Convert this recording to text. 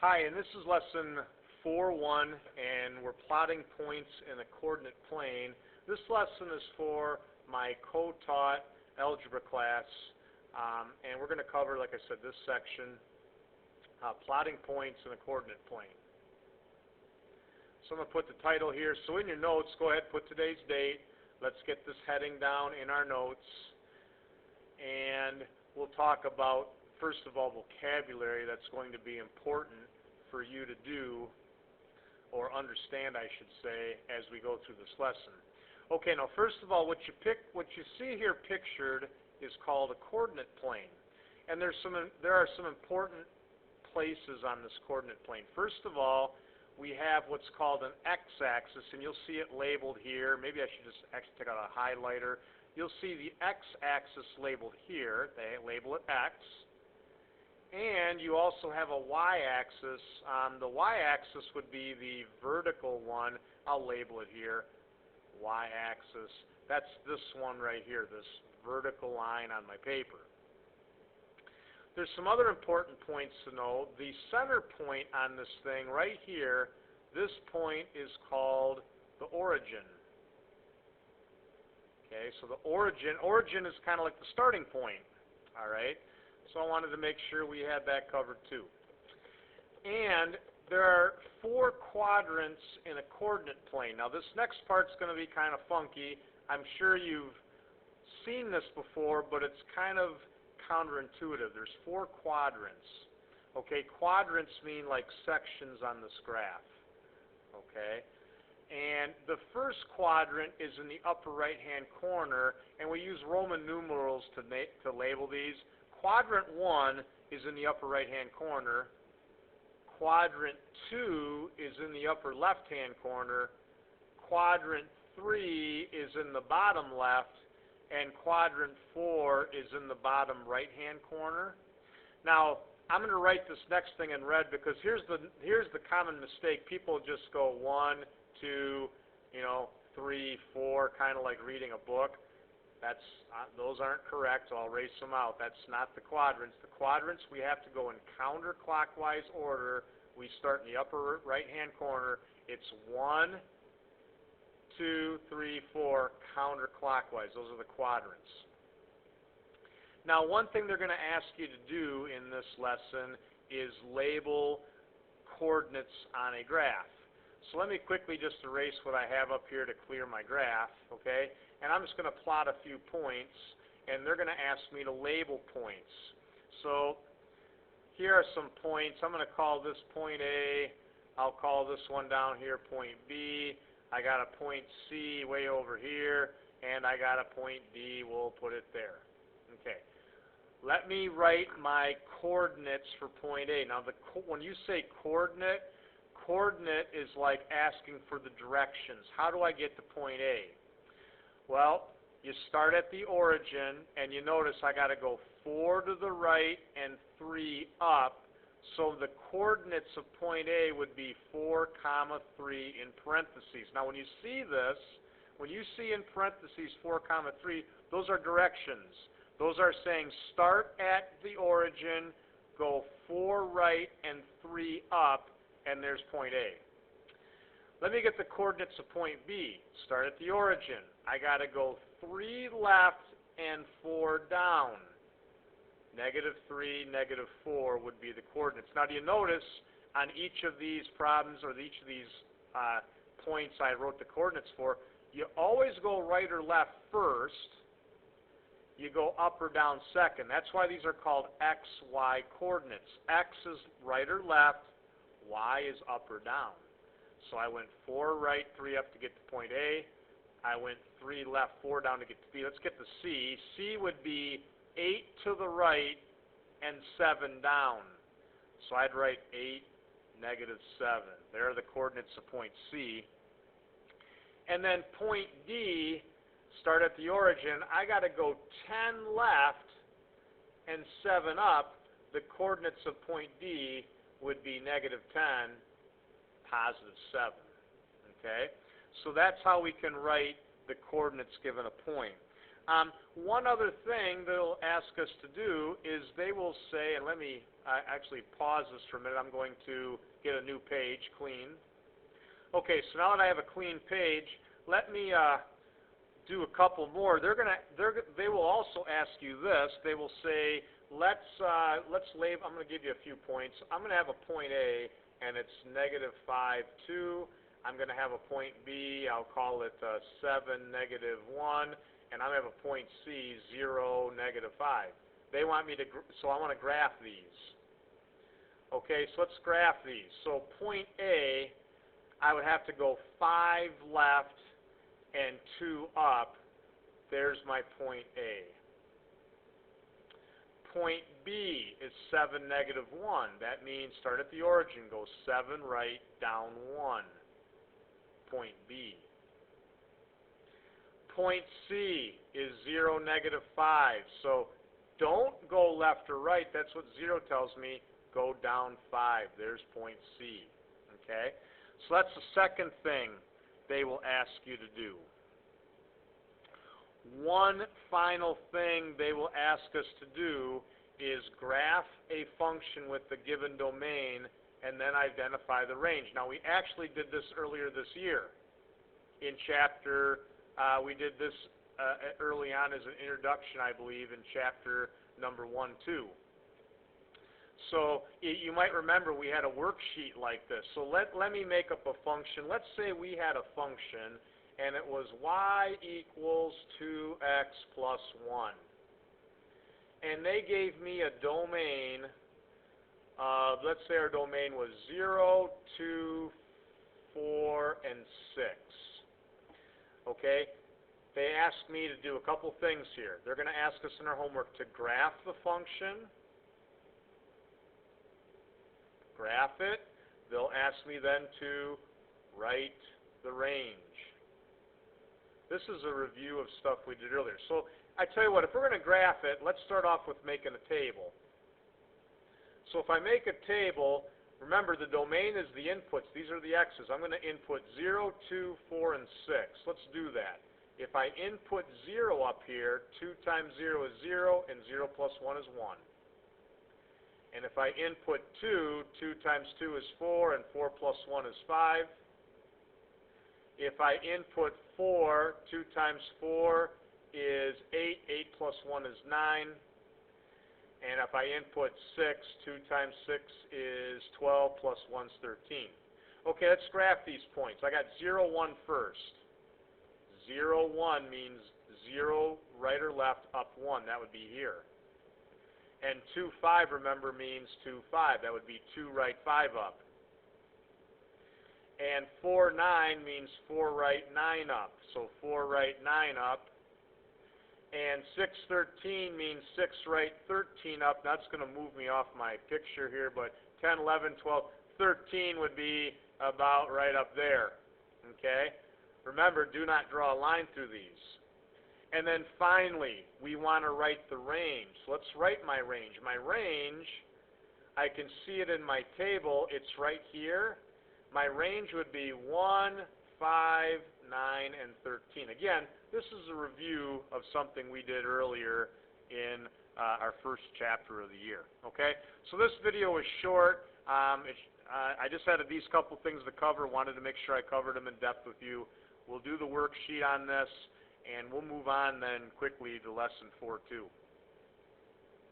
Hi, and this is lesson 4.1, and we're plotting points in a coordinate plane. This lesson is for my co-taught algebra class, and we're going to cover, like I said, this section, plotting points in a coordinate plane. So I'm going to put the title here. So in your notes, go ahead and put today's date. Let's get this heading down in our notes, and we'll talk about, first of all, vocabulary that's going to be important for you to do, or understand, I should say, as we go through this lesson. Okay, now first of all, what you see here pictured is called a coordinate plane, and there are some important places on this coordinate plane. First of all, we have what's called an x-axis, and you'll see it labeled here. Maybe I should just actually take out a highlighter. You'll see the x-axis labeled here. They label it x. And you also have a y-axis. The y-axis would be the vertical one. I'll label it here, y-axis. That's this one right here, this vertical line on my paper. There's some other important points to know. The center point on this thing right here, this point is called the origin. Okay, so the origin is kind of like the starting point, all right? So I wanted to make sure we had that covered too. And there are 4 quadrants in a coordinate plane. Now this next part's going to be kind of funky. I'm sure you've seen this before, but it's kind of counterintuitive. There's 4 quadrants. Okay, quadrants mean like sections on this graph. Okay, and the first quadrant is in the upper right-hand corner, and we use Roman numerals to label these. Quadrant 1 is in the upper right-hand corner. Quadrant 2 is in the upper left-hand corner. Quadrant 3 is in the bottom left. And quadrant 4 is in the bottom right-hand corner. Now, I'm going to write this next thing in red because here's the common mistake. People just go 1, 2, 3, 4, kind of like reading a book. Those aren't correct, so I'll erase them out. That's not the quadrants. The quadrants, we have to go in counterclockwise order. We start in the upper right-hand corner. It's 1, 2, 3, 4, counterclockwise. Those are the quadrants. Now, one thing they're going to ask you to do in this lesson is label coordinates on a graph. So let me quickly just erase what I have up here to clear my graph, okay? And I'm just going to plot a few points, and they're going to ask me to label points. So here are some points. I'm going to call this point A. I'll call this one down here point B. I got a point C way over here, and I got a point D. We'll put it there. Okay. Let me write my coordinates for point A. Now, when you say coordinate is like asking for the directions. How do I get to point A? Well, you start at the origin, and you notice I got to go 4 to the right and 3 up. So the coordinates of point A would be 4, 3 in parentheses. Now, when you see this, when you see in parentheses 4, 3, those are directions. Those are saying start at the origin, go 4 right and 3 up, and there's point A. Let me get the coordinates of point B. Start at the origin. I got to go 3 left and 4 down. -3, -4 would be the coordinates. Now, do you notice on each of these problems, or each of these points I wrote the coordinates for, you always go right or left first. You go up or down second. That's why these are called x, y coordinates. X is right or left. Y is up or down. So I went 4 right, 3 up to get to point A. I went 3 left, 4 down to get to B. Let's get to C. C would be 8 to the right and 7 down. So I'd write 8, -7. There are the coordinates of point C. And then point D, start at the origin. I got to go 10 left and 7 up. The coordinates of point D would be -10, +7. Okay? So that's how we can write the coordinates given a point. One other thing they'll ask us to do is they will say, and let me actually pause this for a minute. I'm going to get a new page, clean. Okay, so now that I have a clean page, let me do a couple more. They will also ask you this. They will say, let's label. I'm going to give you a few points. I'm going to have a point A, and it's -5, 2. I'm going to have a point B. I'll call it 7, -1. And I'm going to have a point C, 0, -5. They want me to, so I want to graph these. Okay, so let's graph these. So point A, I would have to go 5 left and 2 up. There's my point A. Point B is 7, -1. That means start at the origin, go 7 right, down 1. Point B. Point C is 0, -5. So don't go left or right. That's what 0 tells me. Go down 5. There's point C. Okay? So that's the second thing they will ask you to do. One final thing they will ask us to do is graph a function with the given domain and then identify the range. Now, we actually did this earlier this year in chapter. We did this early on as an introduction, I believe, in chapter number 1, 2. So you might remember we had a worksheet like this. So let me make up a function. Let's say we had a function, and it was y equals 2x plus 1. And they gave me a domain of, let's say our domain was 0, 2, 4, and 6. Okay? They asked me to do a couple things here. They're going to ask us in our homework to graph the function, graph it. They'll ask me then to write the range. This is a review of stuff we did earlier. So I tell you what, if we're going to graph it, let's start off with making a table. So if I make a table, remember the domain is the inputs. These are the x's. I'm going to input 0, 2, 4, and 6. Let's do that. If I input 0 up here, 2 times 0 is 0, and 0 plus 1 is 1. And if I input 2, 2 times 2 is 4, and 4 plus 1 is 5. If I input 4, 2 times 4 is 8, 8 plus 1 is 9. And if I input 6, 2 times 6 is 12, plus 1 is 13. Okay, let's graph these points. I got 0, 1 first. 0, 1 means 0 right or left, up 1. That would be here. And 2, 5, remember, means 2, 5. That would be 2 right, 5 up. And 4, 9 means 4 right, 9 up. So 4 right, 9 up. And 6, 13 means 6 right, 13 up. That's going to move me off my picture here, but 10, 11, 12, 13 would be about right up there. Okay? Remember, do not draw a line through these. And then finally, we want to write the range. So let's write my range. My range, I can see it in my table. It's right here. My range would be 1, 5, 9, and 13. Again, this is a review of something we did earlier in our first chapter of the year. Okay? So this video was short. I just had these couple things to cover. Wanted to make sure I covered them in depth with you. We'll do the worksheet on this, and we'll move on then quickly to lesson 4.2.